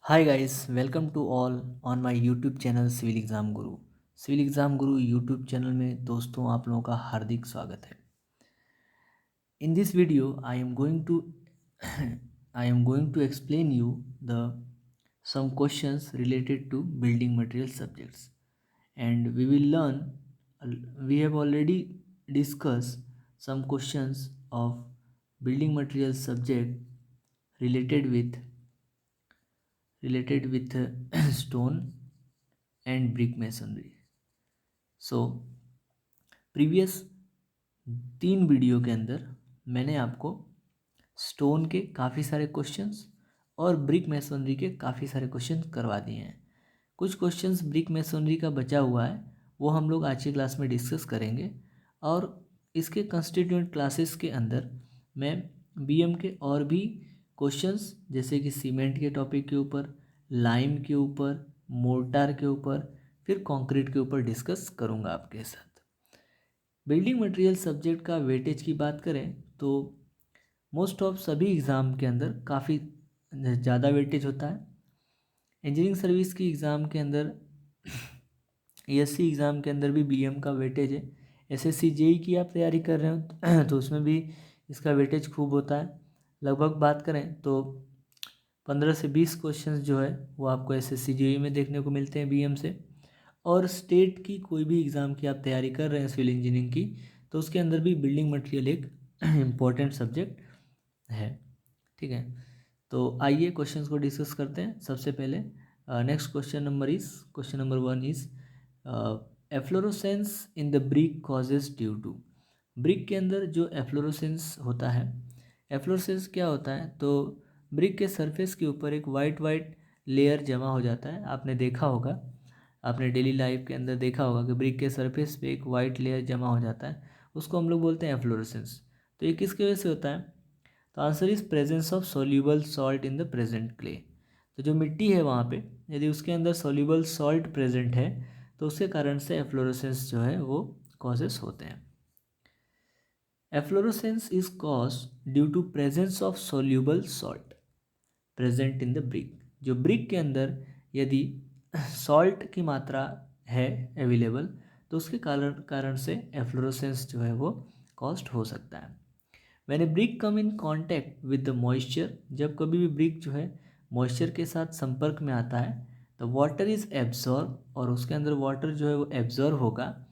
Hi guys, welcome to all on my YouTube channel civil exam Guru. Civil exam Guru YouTube channel में दोस्तों आप लोगों का हार्दिक स्वागत है। In this video, I am going to explain you the some questions related to building material subjects, and we will learn. We have already discussed some questions of building material subject related with stone and brick masonry. So previous 3 video के अंदर मैंने आपको stone के काफ़ी सारे questions और brick masonry के काफ़ी सारे क्वेश्चंस करवा दिए हैं। कुछ क्वेश्चंस ब्रिक मैसनरी का बचा हुआ है, वो हम लोग आज की क्लास में डिस्कस करेंगे। और इसके कंस्टिट्यूएंट क्लासेस के अंदर मैं बीएम के और भी क्वेश्चंस जैसे कि सीमेंट के टॉपिक के ऊपर, लाइम के ऊपर, मोर्टार के ऊपर, फिर कंक्रीट के ऊपर डिस्कस करूँगा आपके साथ। बिल्डिंग मटेरियल सब्जेक्ट का वेटेज की बात करें तो मोस्ट ऑफ सभी एग्ज़ाम के अंदर काफ़ी ज़्यादा वेटेज होता है। इंजीनियरिंग सर्विस की एग्ज़ाम के अंदर ईएससी एग्ज़ाम के अंदर भी बीएम का वेटेज है। एसएससी जेई की आप तैयारी कर रहे हो तो उसमें भी इसका वेटेज खूब होता है। लगभग बात करें तो 15 से 20 क्वेश्चंस जो है वो आपको एसएससी जेई में देखने को मिलते हैं बीएम से। और स्टेट की कोई भी एग्ज़ाम की आप तैयारी कर रहे हैं सिविल इंजीनियरिंग की, तो उसके अंदर भी बिल्डिंग मटेरियल एक इम्पॉर्टेंट सब्जेक्ट है। ठीक है, तो आइए क्वेश्चंस को डिस्कस करते हैं। सबसे पहले next question number 1 is efflorescence in the brick causes due to. Brick के अंदर जो एफ्लोरोसेंस होता है, एफ्लोरोसेंस क्या होता है, तो ब्रिक के सरफेस के ऊपर एक वाइट लेयर जमा हो जाता है। आपने देखा होगा, आपने डेली लाइफ के अंदर देखा होगा कि ब्रिक के सरफेस पे एक वाइट लेयर जमा हो जाता है, उसको हम लोग बोलते हैं एफ्लोरेसेंस। तो ये किसकी वजह से होता है, तो answer is presence of soluble salt in the present clay. तो जो मिट्टी है वहाँ पे यदि उसके अंदर सोल्यूबल सॉल्ट प्रेजेंट है तो उसके कारण से एफ्लोरेसेंस जो है वो कॉजेस होते हैं। Efflorescence is caused due to presence of soluble salt present in the brick. जो ब्रिक के अंदर यदि सॉल्ट की मात्रा है अवेलेबल तो उसके कारण से एफ्लोरेसेंस जो है वो कॉस्ट हो सकता है। When A brick come in contact with the moisture, जब कभी भी ब्रिक जो है मॉइस्चर के साथ संपर्क में आता है तो वाटर इज एब्जॉर्ब, और उसके अंदर वाटर जो है वो एब्जॉर्ब होगा।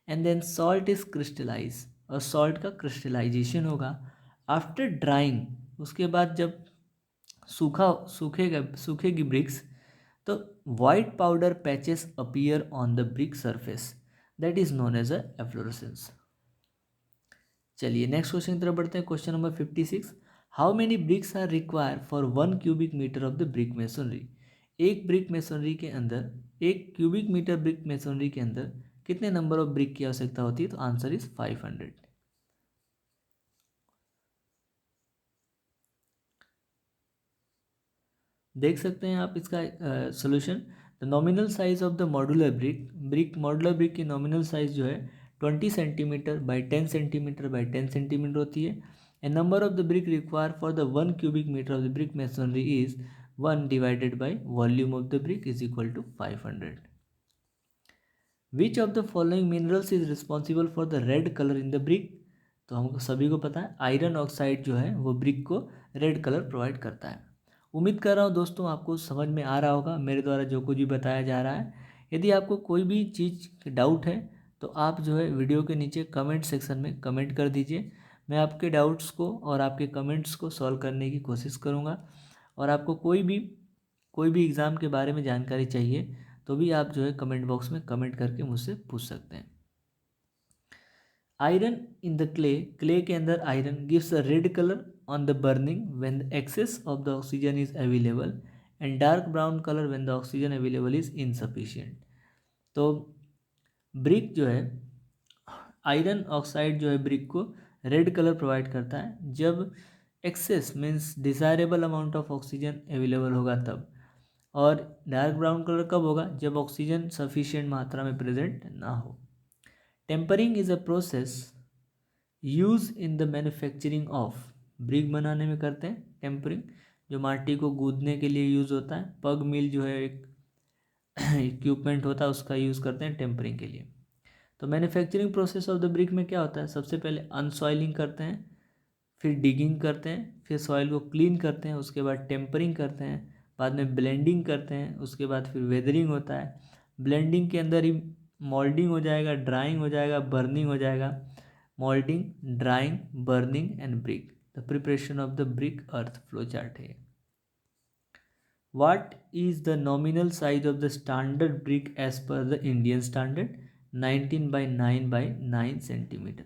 And then salt is crystallise, और सॉल्ट का क्रिस्टलाइजेशन होगा। आफ्टर ड्राइंग, उसके बाद जब सूखेगी ब्रिक्स, तो white powder patches appear on the brick surface, that is known as a efflorescence. चलिए नेक्स्ट क्वेश्चन की तरफ बढ़ते हैं। Question number 56, how many bricks are require for 1 cubic metre of the brick masonry. एक brick masonry के अंदर, 1 cubic metre brick masonry के अंदर कितने नंबर ऑफ ब्रिक की आवश्यकता होती है, तो आंसर इज 500। देख सकते हैं आप इसका solution. The nominal size of the modular modular brick की नॉमिनल साइज जो है 20 centimetre by 10 centimetre by 10 centimetre होती है। And number of the brick require for the 1 cubic metre of the brick masonry is 1 divided by volume of the brick is equal to 500। Which of the following minerals is responsible for the red colour in the brick. तो हमको सभी को पता है iron oxide जो है वो brick को रेड कलर प्रोवाइड करता है। उम्मीद कर रहा हूँ दोस्तों आपको समझ में आ रहा होगा मेरे द्वारा जो कुछ भी बताया जा रहा है। यदि आपको कोई भी चीज़ डाउट है तो आप जो है वीडियो के नीचे कमेंट सेक्शन में कमेंट कर दीजिए। मैं आपके डाउट्स को और आपके कमेंट्स को सॉल्व करने की कोशिश करूँगा। और आपको कोई भी एग्ज़ाम के बारे में जानकारी चाहिए तो भी आप जो है कमेंट बॉक्स में कमेंट करके मुझसे पूछ सकते हैं। आयरन इन द क्ले के अंदर iron gives a red colour on the burning when the excess of the oxygen is available and dark brown colour when the oxygen available is insufficient. तो brick जो है, iron oxide जो है brick को red colour provide करता है जब excess means desirable amount of oxygen available होगा तब। और डार्क ब्राउन कलर कब होगा, जब ऑक्सीजन सफिशिएंट मात्रा में प्रेजेंट ना हो। Tempering is a process use in the manufacturing of, brick बनाने में करते हैं टेम्परिंग, जो माटी को गूंदने के लिए यूज़ होता है। पग मिल जो है एक इक्विपमेंट होता है, उसका यूज़ करते हैं टेम्परिंग के लिए। तो manufacturing process of the brick में क्या होता है, सबसे पहले अनसॉइलिंग करते हैं, फिर डिगिंग करते हैं, फिर सॉइल को क्लीन करते हैं, उसके बाद टेम्परिंग करते हैं, बाद में ब्लेंडिंग करते हैं, उसके बाद फिर वेदरिंग होता है। ब्लेंडिंग के अंदर ही मोल्डिंग हो जाएगा, ड्राइंग हो जाएगा, बर्निंग हो जाएगा। Moulding, drawing, burning and brick, the preparation of the brick earth flow chart है। What is the nominal size of the standard brick as per the Indian standard? 19 by 9 by 9 centimeter.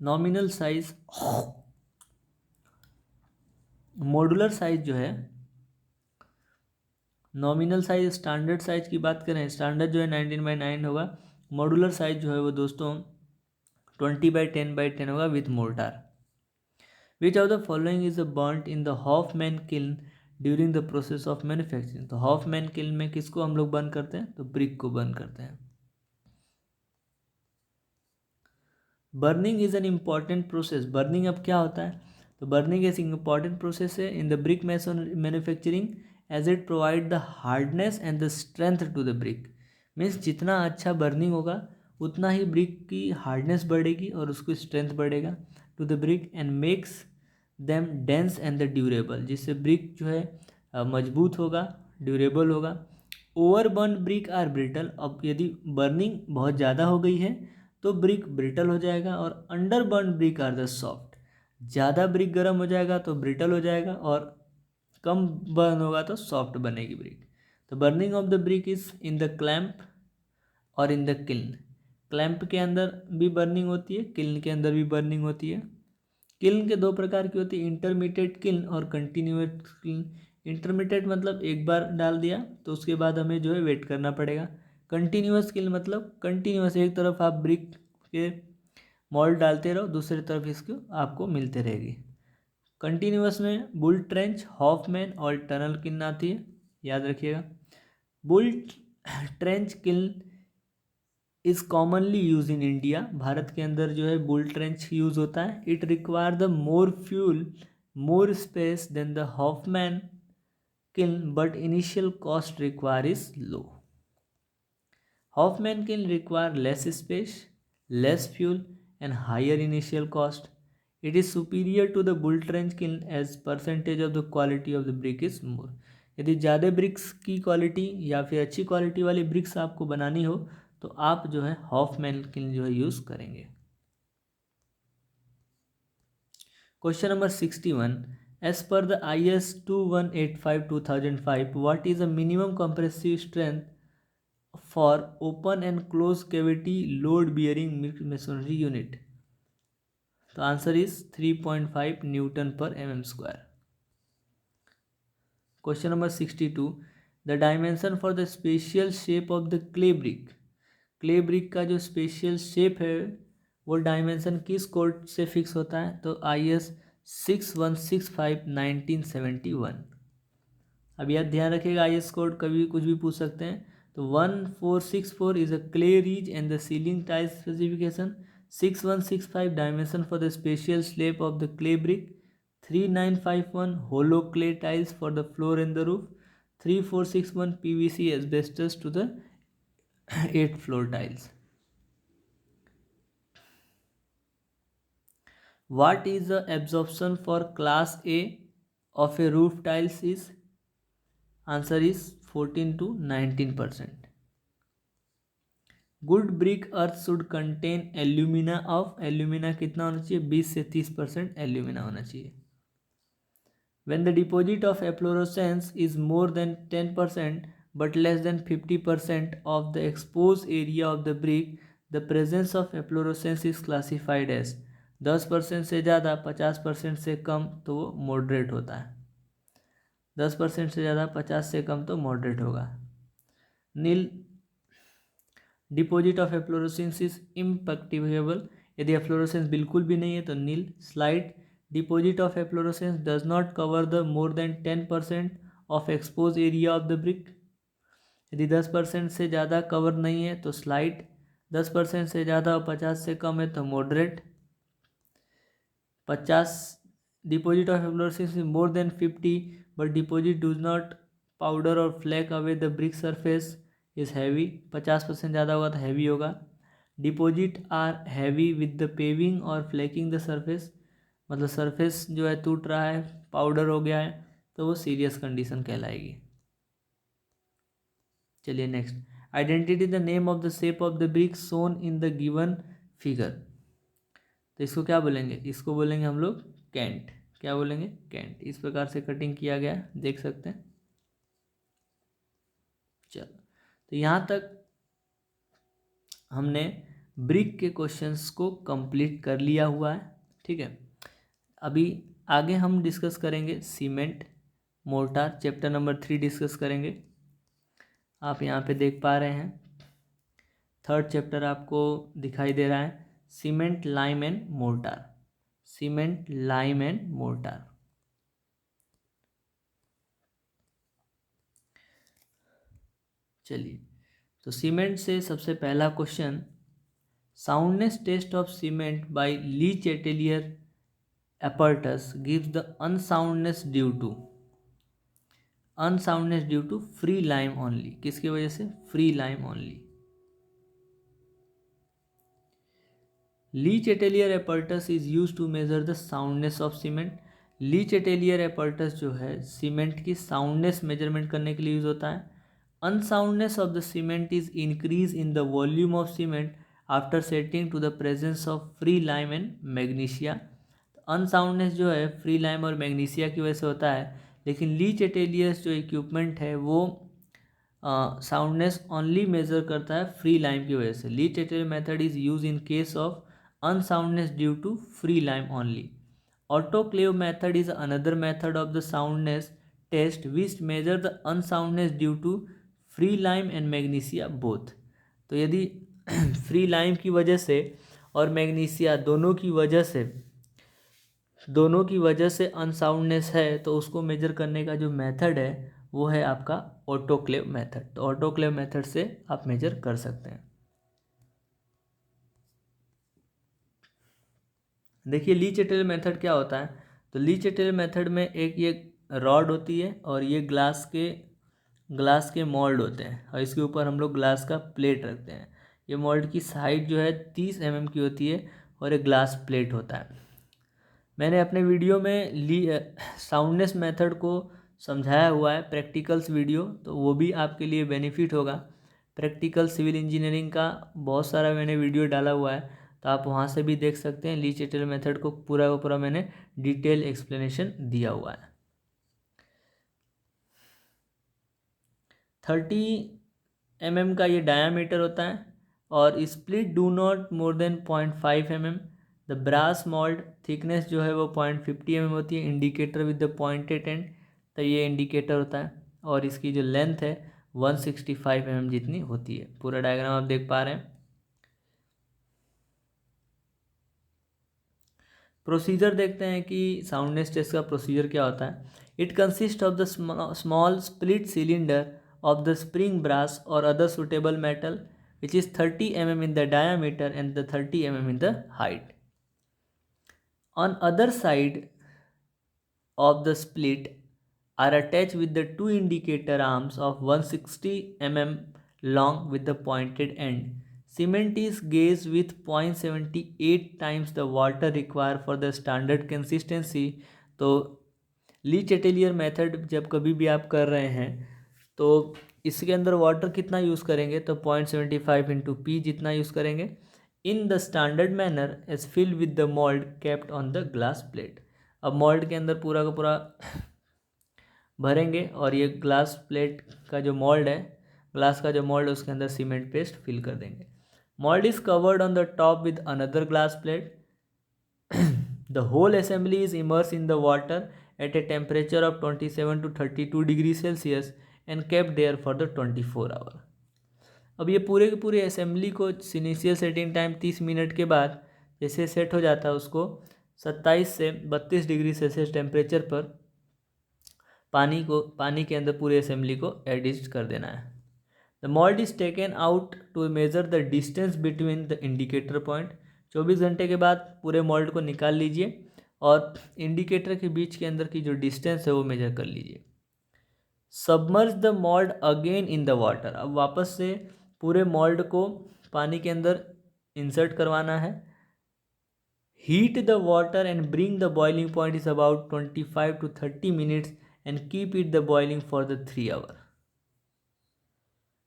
Nominal size, modular size जो है, nominal size standard size की बात करें, standard जो है 19 by 9 होगा। Modular size जो है वो दोस्तों 20 बाई 10 बाई 10 होगा with mortar. Which of the following is burnt in the Hoffmann kiln during the process of manufacturing? तो हॉफमैन किल्न में किसको हम लोग बर्न करते हैं? तो ब्रिक को बर्न करते हैं। Burning is an important process. Burning अब क्या होता है? तो बर्निंग एक इम्पॉर्टेंट प्रोसेस है in the brick manufacturing as it provide the hardness and the strength to the brick. Means जितना अच्छा बर्निंग होगा उतना ही ब्रिक की हार्डनेस बढ़ेगी और उसकी स्ट्रेंथ बढ़ेगा to the brick and makes them dense and the durable, जिससे ब्रिक जो है मजबूत होगा, ड्यूरेबल होगा। Over burn brick are brittle. अब यदि बर्निंग बहुत ज़्यादा हो गई है तो ब्रिक ब्रिटल हो जाएगा, और under burn brick are the soft. ज़्यादा ब्रिक गर्म हो जाएगा तो ब्रिटल हो जाएगा, और कम बर्न होगा तो सॉफ्ट बनेगी ब्रिक। तो burning of the brick is in the clamp और इन द किल्न। क्लैंप के अंदर भी बर्निंग होती है, किल्न के अंदर भी बर्निंग होती है। किल्न के दो प्रकार की होती है, इंटरमीडिएट किल्न और कंटिन्यूस किल्न। इंटरमीडिएट मतलब एक बार डाल दिया तो उसके बाद हमें जो है वेट करना पड़ेगा। कंटिन्यूस किल्न मतलब कंटिन्यूस एक तरफ आप ब्रिक के मोल्ड डालते रहो, दूसरी तरफ इसको आपको मिलते रहेगी। कंटिन्यूस में बुल ट्रेंच, हॉफमैन और टनल किल्न आती है, याद रखिएगा। Bull trench kiln is commonly use in India. Bharat के अंदर जो है बुल ट्रेंच यूज होता है। It require the more fuel, more space than the Hoffmann kiln, but initial cost require is low. Hoffman kiln require less space, less fuel and higher initial cost. It is superior to the bull trench kiln as percentage of the quality of the brick is more. यदि ज़्यादा BRICS की quality या फिर अच्छी quality वाली BRICS आपको बनानी हो तो आप जो है हॉफमैन किल्न जो है यूज़ करेंगे। Question number 61, as per the IS 2185/2005, what is the minimum compressive strength for open and closed cavity load bearing masonry unit? The answer is 3.5 Newton per mm square. Question number 62, the dimension for the spatial shape of the clay brick. Clay brick का जो special shape है वो dimension किस code से fix होता है? तो IS 6165/1971। अब यार ध्यान रखिएगा, IS कोड कभी कुछ भी पूछ सकते हैं। तो 1464 is a clay ridge and the ceiling tiles specification. 6165 dimension for the special slab of the clay brick. 3951 hollow clay tiles for the floor and the roof. 3461 PVC asbestos to the 8 floor tiles. What is the absorption for class A of a roof tiles is? Answer is 14 to 19%. Good brick earth should contain alumina of, alumina कितना होना चाहिए? 20 से 30% alumina होना चाहिए. When the deposit of efflorescence is more than 10% but less than 50% of the exposed area of the brick, the presence of efflorescence is classified as 10% से ज़्यादा, 50% से कम तो वो मॉडरेट होता है। 10% से ज़्यादा, 50 से कम तो मॉडरेट होगा। Nil, deposit of efflorescence is imperceptible. यदि एफ्लोरेसेंस बिल्कुल भी नहीं है तो nil. Slight, deposit of efflorescence does not cover the more than 10% of expose area of the brick. यदि 10% से ज़्यादा कवर नहीं है तो स्लाइड, 10% से ज़्यादा और 50 से कम है तो moderate. 50 deposit of efflorescence is more than 50 but deposit does not powder or flake away the brick surface is heavy. 50% ज़्यादा होगा तो हैवी होगा. Deposit are heavy with the paving और फ्लैकिंग द सरफेस, मतलब सरफेस जो है टूट रहा है, पाउडर हो गया है, तो वो सीरियस कंडीशन कहलाएगी. चलिए next, identity the name of the shape of the brick shown in the given figure. तो इसको क्या बोलेंगे, इसको बोलेंगे हम लोग कैंट. क्या बोलेंगे, कैंट. इस प्रकार से कटिंग किया गया, देख सकते हैं. चलो, तो यहाँ तक हमने ब्रिक के क्वेश्चंस को कंप्लीट कर लिया हुआ है. ठीक है, अभी आगे हम डिस्कस करेंगे cement mortar, chapter number 3 discuss करेंगे. आप यहाँ पे देख पा रहे हैं 3rd चैप्टर आपको दिखाई दे रहा है, cement lime and mortar. Cement lime and mortar. चलिए, तो सीमेंट से सबसे पहला question, soundness test of cement by Le Chatelier apparatus gives the unsoundness due to free lime only. किसकी वजह से, free lime only. Le Chatelier apparatus is use to measure the soundness of cement. Le Chatelier apparatus जो है cement की soundness measurement करने के लिए use होता है. Unsoundness of the cement is increase in the volume of cement after setting to the presence of free lime and magnesia. Unsoundness जो है फ्री लाइम और मैग्नीशिया की वजह से होता है, लेकिन ली चैटेलियर्स जो इक्विपमेंट है वो साउंडनेस ओनली मेजर करता है फ्री लाइम की वजह से. Le Chatelier method is use in case of unsoundness due to free lime only. Autoclave method is another method of the soundness test which measure the unsoundness due to free lime and magnesia both. तो यदि free lime की वजह से और magnesia दोनों की वजह से अनसाउंडनेस है, तो उसको मेजर करने का जो मेथड है वो है आपका ऑटोक्लेव मेथड. तो ऑटोक्लेव मेथड से आप मेजर कर सकते हैं. देखिए ली चैटेलियर मेथड क्या होता है. तो ली चैटेलियर मेथड में एक ये रॉड होती है और ये ग्लास के मोल्ड होते हैं, और इसके ऊपर हम लोग ग्लास का प्लेट रखते हैं. ये मोल्ड की साइड जो है 30 mm की होती है और एक ग्लास प्लेट होता है. मैंने अपने वीडियो में साउंडनेस मेथड को समझाया हुआ है, प्रैक्टिकल्स वीडियो, तो वो भी आपके लिए बेनिफिट होगा. प्रैक्टिकल सिविल इंजीनियरिंग का बहुत सारा मैंने वीडियो डाला हुआ है, तो आप वहाँ से भी देख सकते हैं. ली चैटेलियर मेथड को पूरा का पूरा मैंने डिटेल एक्सप्लेनेशन दिया हुआ है. 30 mm का ये डायामीटर होता है और split do not more than 0.5 mm. The brass mould thickness जो है वो 0.50 mm होती है. Indicator with the pointed end, तो ये इंडिकेटर होता है, और इसकी जो लेंथ है 165 mm जितनी होती है. पूरा डायग्राम आप देख पा रहे हैं. प्रोसीजर देखते हैं कि साउंडनेस टेस्ट का प्रोसीजर क्या होता है. It consist of the small split cylinder of the spring brass और other suitable metal which is 30 mm in the diameter and the 30 mm in the height. On other side of the split are attached with the two indicator arms of 160 mm long with the pointed end. Cement is gauged with 0.78 times the water required for the standard consistency. तो ली Chatelier method जब कभी भी आप कर रहे हैं तो इसके अंदर वाटर कितना यूज़ करेंगे, तो 0.75 इंटू पी जितना यूज़ करेंगे. In the standard manner as filled with the mould kept on the glass plate. अब मोल्ड के अंदर पूरा का पूरा भरेंगे और ये ग्लास प्लेट का जो मोल्ड है, ग्लास का जो मोल्ड है उसके अंदर सीमेंट पेस्ट फिल कर देंगे. Mould is covered on the top with another glass plate. The whole assembly is immerse in the water at a temperature of 27 to 32 degree Celsius and kept there for the 24 hour. अब ये पूरे के पूरे assembly को initial setting time 30 minute के बाद जैसे set हो जाता है उसको 27 से 32 डिग्री सेल्सियस टेम्परेचर पर पानी के अंदर पूरे असेंबली को एडजस्ट कर देना है. The mould is taken out to measure the distance between the indicator point. 24 घंटे के बाद पूरे मोल्ड को निकाल लीजिए और इंडिकेटर के बीच के अंदर की जो डिस्टेंस है वो मेजर कर लीजिए। Submerge the mould again in the water, अब वापस से पूरे मोल्ड को पानी के अंदर इंसर्ट करवाना है। Heat the water and bring the boiling point is about 25 to 30 minutes and keep it the boiling for the 3 hour.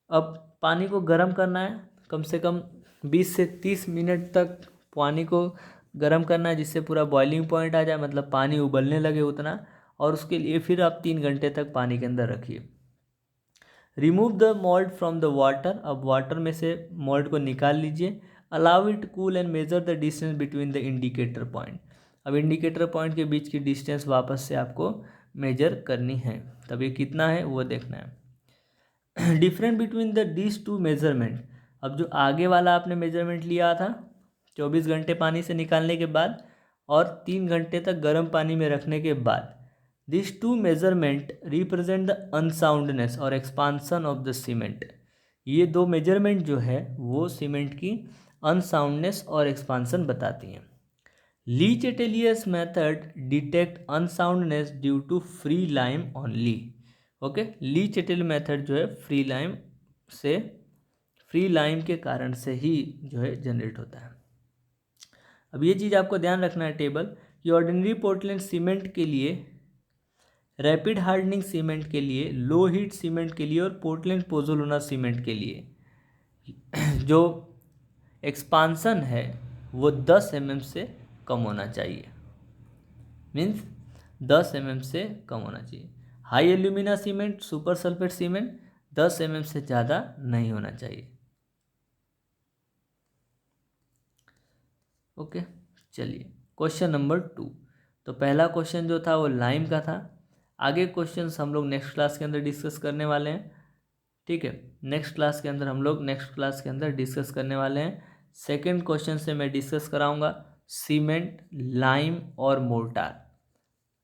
अब पानी को गर्म करना है, कम से कम 20 से 30 मिनट तक पानी को गर्म करना है, जिससे पूरा बॉइलिंग पॉइंट आ जाए, मतलब पानी उबलने लगे उतना। और उसके लिए फिर आप 3 घंटे तक पानी के अंदर रखिए। Remove the mould from the water, अब वाटर में से मोल्ड को निकाल लीजिए। Allow it cool and major the distance between the indicator point, अब इंडिकेटर पॉइंट के बीच की डिस्टेंस वापस से आपको मेजर करनी है। तब ये कितना है वो देखना है। Different between the this two measurement, अब जो आगे वाला आपने मेजरमेंट लिया था 24 घंटे पानी से निकालने के बाद और 3 घंटे तक गर्म पानी में रखने के बाद, this two measurement represent the unsoundness और एक्सपांसन ऑफ द सीमेंट, ये दो मेजरमेंट जो है वो सीमेंट की अनसाउंडनेस और एक्सपांसन बताती हैं। Le Chatelier method detect unsoundness due to free lime only. Okay, Le Chatelier method जो है फ्री लाइम के कारण से ही जो है जनरेट होता है। अब ये चीज़ आपको ध्यान रखना है टेबल कि ऑर्डिनरी पोर्टलैंड सीमेंट के लिए, रैपिड हार्डनिंग सीमेंट के लिए, लो हीट सीमेंट के लिए और पोर्टलैंड पोज़ोलाना सीमेंट के लिए जो एक्सपांसन है वो 10 mm से कम होना चाहिए, मीन्स 10 mm से कम होना चाहिए। High alumina cement, super sulphate cement 10 mm से ज़्यादा नहीं होना चाहिए। ओके, चलिए क्वेश्चन नंबर 2। तो पहला क्वेश्चन जो था वो लाइम का था। आगे क्वेश्चंस हम लोग नेक्स्ट क्लास के अंदर डिस्कस करने वाले हैं। ठीक है, नेक्स्ट क्लास के अंदर डिस्कस करने वाले हैं। सेकंड क्वेश्चन से मैं डिस्कस कराऊंगा सीमेंट, लाइम और मोर्टार,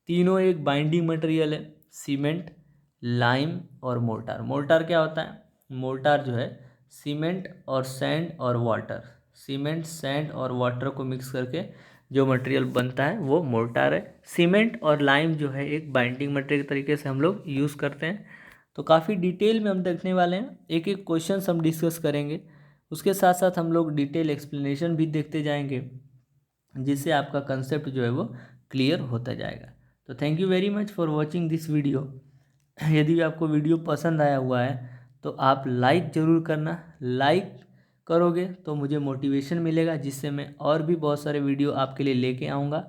तीनों एक बाइंडिंग मटेरियल है। सीमेंट, लाइम और मोर्टार। मोर्टार क्या होता है? मोर्टार जो है सीमेंट और सैंड और वाटर, सीमेंट, सैंड और वाटर को मिक्स करके जो मटेरियल बनता है वो मोर्टार है। सीमेंट और लाइम जो है एक बाइंडिंग मटेरियल तरीके से हम लोग यूज़ करते हैं। तो काफ़ी डिटेल में हम देखने वाले हैं, एक एक क्वेश्चन हम डिस्कस करेंगे, उसके साथ साथ हम लोग डिटेल एक्सप्लेनेशन भी देखते जाएंगे, जिससे आपका कंसेप्ट जो है वो क्लियर होता जाएगा। तो thank you very much for watching this video. यदि आपको वीडियो पसंद आया हुआ है तो आप लाइक ज़रूर करना। लाइक करोगे तो मुझे मोटिवेशन मिलेगा, जिससे मैं और भी बहुत सारे वीडियो आपके लिए लेके आऊँगा।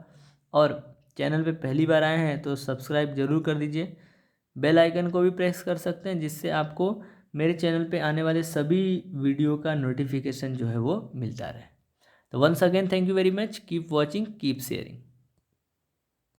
और चैनल पे पहली बार आए हैं तो सब्सक्राइब ज़रूर कर दीजिए। बेल आइकन को भी प्रेस कर सकते हैं, जिससे आपको मेरे चैनल पे आने वाले सभी वीडियो का नोटिफिकेशन जो है वो मिलता रहे। तो once again thank you very much, keep watching, keep sharing.